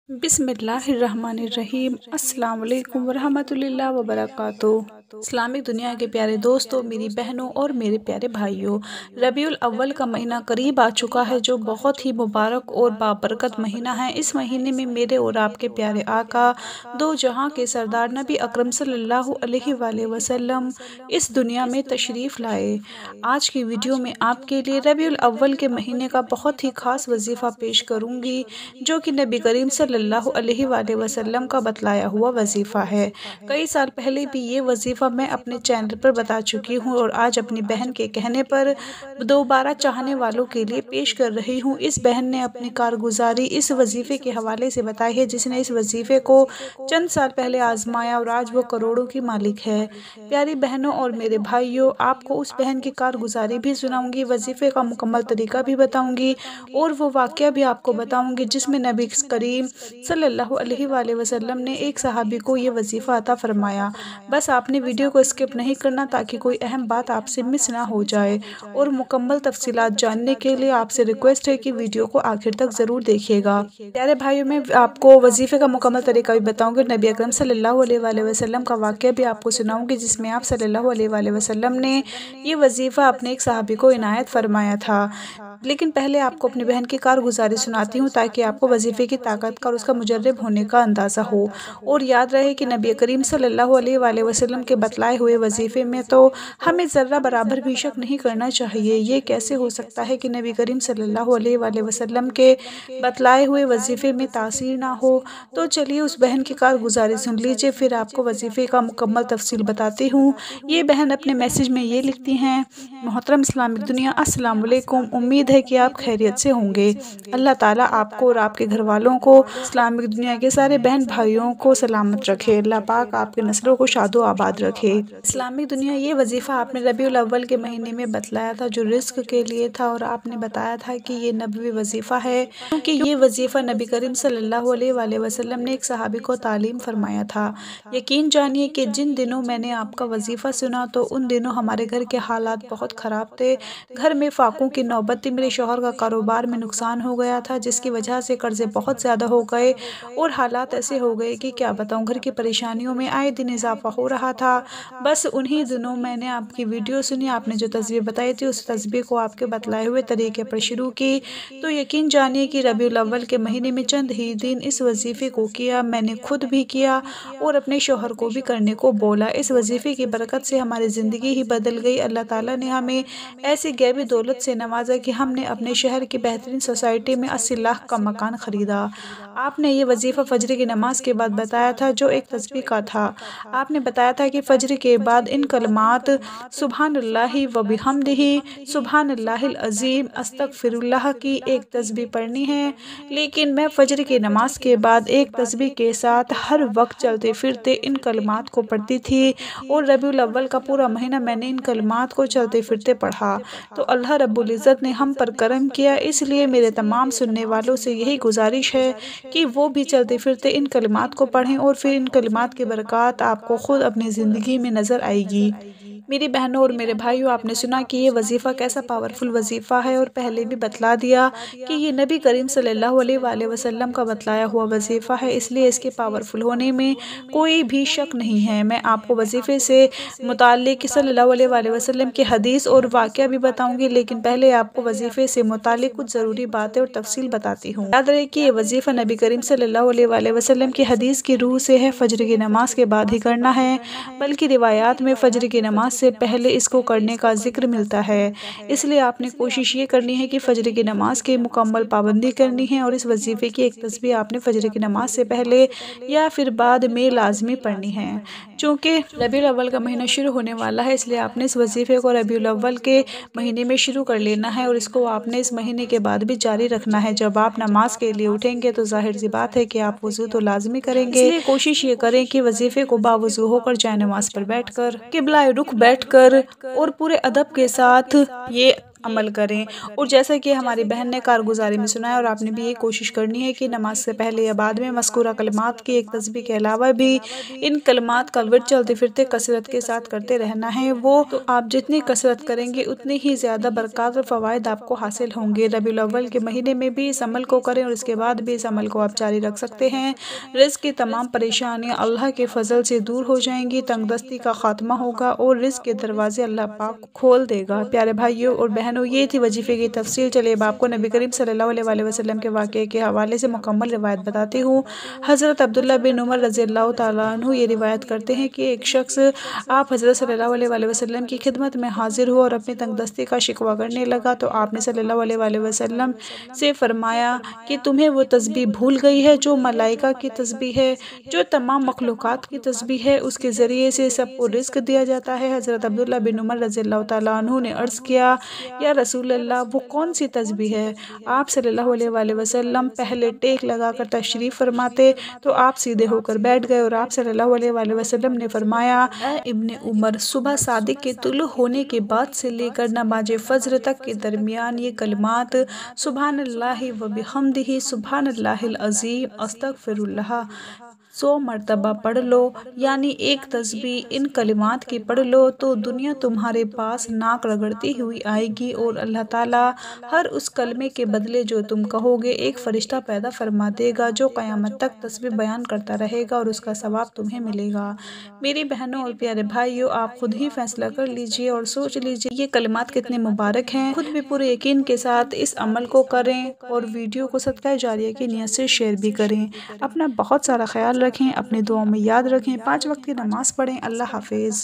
बिस्मिल्लाहिर्रहमानिर्रहीम। अस्सलाम वालेकुम वरहमतुल्लाहि वबरकातुहू। इस्लामिक दुनिया के प्यारे दोस्तों, मेरी बहनों और मेरे प्यारे भाइयों, रबीउल अव्वल का महीना करीब आ चुका है, जो बहुत ही मुबारक और बाबरकत महीना है। इस महीने में मेरे और आपके प्यारे आका, दो जहां के सरदार नबी अकरम सल्लल्लाहु अलैहि वसल्लम इस दुनिया में तशरीफ़ लाए। आज की वीडियो में आपके लिए रबीउल अव्वल के महीने का बहुत ही ख़ास वजीफ़ा पेश करूँगी, जो कि नबी करीम सल्लल्लाहु अलैहि वसल्लम का बतलाया हुआ वजीफ़ा है। कई साल पहले भी ये वजीफ़ा मैं अपने चैनल पर बता चुकी हूँ और आज अपनी बहन के कहने पर दोबारा चाहने वालों के लिए पेश कर रही हूँ। इस बहन ने अपनी कारगुजारी इस वजीफ़े के हवाले से बताई है, जिसने इस वजीफ़े को चंद साल पहले आजमाया और आज वो करोड़ों की मालिक है। प्यारी बहनों और मेरे भाइयों, आपको उस बहन की कारगुजारी भी सुनाऊंगी, वजीफ़े का मुकम्मल तरीका भी बताऊंगी और वो वाक़या भी आपको बताऊंगी जिसमें नबी करीम सल्लल्लाहु अलैहि वसल्लम ने एक सहाबी को ये वजीफ़ा अता फरमाया। बस आपने वीडियो को स्किप नहीं करना ताकि कोई अहम बात आपसे मिस ना हो जाए। और मुकम्मल तफसीलात जानने के लिए आपसे रिक्वेस्ट है कि वीडियो को आखिर तक ज़रूर देखिएगा। प्यारे भाइयों, मैं आपको वजीफ़े का मुकम्मल तरीका भी बताऊँगी, नबी अकरम सल्लल्लाहु अलैहि वसल्लम का वाक़या भी आपको सुनाऊँगी, जिसमें आप सल्लल्लाहु अलैहि वसल्लम ने ये वजीफ़ा अपने एक सहाबी को इनायत फरमाया था। लेकिन पहले आपको अपनी बहन की कारगुजारी सुनाती हूँ ताकि आपको वजीफ़े की ताकत का और उसका मुजर्रब होने का अंदाज़ा हो। और याद रहे कि नबी करीम सल्लल्लाहु अलैहि वसल्लम के बतलाए हुए वजीफ़े में तो हमें ज़र्रा बराबर भी शक नहीं करना चाहिए। ये कैसे हो सकता है कि नबी करीम सल्लल्लाहु अलैहि वसल्लम के बतलाए हुए वजीफ़े में तासीर ना हो। तो चलिए उस बहन की कारगुजारी सुन लीजिए, फिर आपको वजीफ़े का मुकम्मल तफसील बताती हूँ। ये बहन अपने मैसेज में ये लिखती हैं, मोहतरम इस्लामिक दुनिया, अस्सलाम वालेकुम। उम्मीद है कि आप खैरियत से होंगे। अल्लाह ताला आपको और आपके घर वालों को, इस्लामिक दुनिया के सारे बहन भाइयों को सलामत रखे। अल्लाह पाक आपके नस्लों को शादो आबाद रखे। इस्लामिक दुनिया, ये वजीफ़ा आपने रबीउल अव्वल के महीने में बतलाया था, जो रिस्क के लिए था, और आपने बताया था कि ये नबवी वजीफ़ा है, क्योंकि ये वजीफ़ा नबी करीम सल्लल्लाहु अलैहि वसल्लम ने एक सहाबी को तालीम फरमाया था। यकीन जानिए कि जिन दिनों मैंने आपका वजीफ़ा सुना तो उन दिनों हमारे घर के हालात बहुत ख़राब थे। घर में फाकों की नौबत थी। मेरे शौहर का कारोबार में नुकसान हो गया था, जिसकी वजह से कर्ज़े बहुत ज़्यादा हो गए और हालात ऐसे हो गए कि क्या बताऊँ, घर की परेशानियों में आए दिन इजाफा हो रहा था। बस उन्हीं दिनों मैंने आपकी वीडियो सुनी, आपने जो तस्वीर बताई थी उस तस्वीर को आपके बतलाए हुए तरीके पर शुरू की। तो यकीन जानिए कि रबीउल अव्वल के महीने में चंद ही दिन इस वजीफ़े को किया, मैंने खुद भी किया और अपने शौहर को भी करने को बोला। इस वजीफ़े की बरकत से हमारी ज़िंदगी ही बदल गई। अल्लाह ताला ने हमें ऐसी गैबी दौलत से नवाजा कि हमने अपने शहर की बेहतरीन सोसाइटी में 80 लाख का मकान ख़रीदा। आपने ये वजीफ़ा फ़जर की नमाज के बाद बताया था, जो एक तस्बीह का था। आपने बताया था कि फ़जर के बाद इन कलमात सुब्हानल्लाहि व बिहम्दिही, सुब्हानल्लाहिल अज़ीम, अस्तगफिरुल्लाह की एक तस्बीह पढ़नी है। लेकिन मैं फ़जर की नमाज के बाद एक तस्बीह के साथ हर वक्त चलते फिरते इन कलमात को पढ़ती थी और रबीउल अव्वल का पूरा महीना मैंने इन कलमात को चलते फिरते पढ़ा। तो अल्लाह रब्बुल इज़्ज़त ने हम पर करम किया, इसलिए मेरे तमाम सुनने वालों से यही गुजारिश है कि वो भी चलते फिरते इन कलिमात को पढ़ें और फिर इन कलिमात की बरक़ात आपको ख़ुद अपनी ज़िंदगी में नज़र आएगी। मेरी बहनों और मेरे भाइयों, आपने सुना कि ये वजीफ़ा कैसा पावरफुल वजीफ़ा है और पहले भी बतला दिया कि ये नबी करीम सल्लल्लाहु अलैहि वसल्लम का बतलाया हुआ वजीफ़ा है, इसलिए इसके पावरफुल होने में कोई भी शक नहीं है। मैं आपको वजीफ़े से मुताल्लिक़ सल्लल्लाहु अलैहि वसल्लम की हदीस और वाक़या भी बताऊँगी, लेकिन पहले आपको वजीफ़े से मुताल्लिक़ कुछ ज़रूरी बातें और तफ़सील बताती हूँ। याद रहे कि ये वजीफ़ा नबी करीम सल्लल्लाहु अलैहि वसल्लम की हदीस की रूह से है। फ़जर की नमाज के बाद ही करना है, बल्कि रिवायात में फ़जर की नमाज से पहले इसको करने का जिक्र मिलता है। इसलिए आपने कोशिश ये करनी है कि फ़जर की नमाज की मुकम्मल पाबंदी करनी है और इस वजीफ़े की एक तस्बीह आपने फ़जर की नमाज से पहले या फिर बाद में लाजमी पढ़नी है। चूँकि रबीउल अव्वल का महीना शुरू होने वाला है, इसलिए आपने इस वजीफ़े को रबीउल अव्वल के महीने में शुरू कर लेना है और इसको आपने इस महीने के बाद भी जारी रखना है। जब आप नमाज के लिए उठेंगे तो ज़ाहिर सी बात है कि आप वज़ू तो लाजमी करेंगे, इसलिए कोशिश ये करें कि वजीफ़े को बावज़ू होकर जाए नमाज पर बैठकर, किबला रुख बैठकर और पूरे अदब के साथ ये अमल करें। और जैसा कि हमारी बहन ने कारगुजारी में सुनाया, और आपने भी ये कोशिश करनी है कि नमाज से पहले या बाद में मज़कूरा कलिमात की एक तस्बीह के अलावा भी इन कलिमात का विर्द चलते फिरते कसरत के साथ करते रहना है। वो तो आप जितनी कसरत करेंगे उतनी ही ज़्यादा बरक़ात और फ़वाइद आपको हासिल होंगे। रबीउल अव्वल के महीने में भी इस अमल को करें और इसके बाद भी इस अमल को आप जारी रख सकते हैं। रिज़्क़ की तमाम परेशानियाँ अल्लाह के फ़ज़ल से दूर हो जाएंगी, तंगदस्ती का ख़ात्मा होगा और रिज़्क़ के दरवाज़े अल्लाह पाक खोल देगा। प्यारे भाइयों और बहनों, ये थी वजीफ़े की तफ़सील। चलिए अब आपको नबी करीम सल्लल्लाहु अलैहि वसल्लम के वाक़ये के हवाले से मुकम्मल रिवायत बताती हूँ। हज़रत अब्दुल्लाह बिन उमर रज़ियल्लाहु तआला अन्हु ये रिवायत करते हैं कि एक शख्स आप हज़रत सल्लल्लाहु अलैहि वसल्लम की खिदमत में हाज़िर हुआ और अपनी तंगदस्ती का शिकवा करने लगा। तो आपने सल्लल्लाहु अलैहि वसल्लम से फ़रमाया कि तुम्हें वो तस्बीह भूल गई है जो मलाइका की तस्बीह है, जो तमाम मखलूक़ात की तस्बीह है, उसके ज़रिए से सबको रिज़्क़ दिया जाता है। हज़रत अब्दुल्लाह बिन उमर रज़ियल्लाहु तआला अन्हु ने अर्ज़ किया, या रसूल अल्लाह, वो कौन सी तस्बीह है? आप सल्लल्लाहु अलैहि वसल्लम पहले टेक लगाकर तशरीफ़ फरमाते तो आप सीधे होकर बैठ गए और आप सल्लल्लाहु अलैहि वसल्लम ने फ़रमाया, ऐ इब्ने उमर, सुबह सादिक के तुलू होने के बाद से लेकर नमाज फ़ज्र तक के दरमियान ये कलिमात सुब्हानल्लाहि व बिहम्दिही सुब्हानल्लाहिल अज़ीम अस्तगफिरुल्लाह 100 मरतबा पढ़ लो। यानी एक तस्बीह इन कलिमात की पढ़ लो तो दुनिया तुम्हारे पास नाक रगड़ती हुई आएगी और अल्लाह ताला हर उस कलमे के बदले जो तुम कहोगे एक फ़रिश्ता पैदा फरमा देगा जो क़यामत तक तस्बीह बयान करता रहेगा और उसका सवाब तुम्हें मिलेगा। मेरी बहनों और प्यारे भाइयों, आप खुद ही फैसला कर लीजिए और सोच लीजिए ये कलिमात कितने मुबारक हैं। खुद भी पूरे यकीन के साथ इस अमल को करें और वीडियो को सदका जारिया की नियत से शेयर भी करें। अपना बहुत सारा ख्याल रखें, अपनी दुआओं में याद रखें, 5 वक्त की नमाज़ पढ़ें। अल्लाह हाफ़िज़।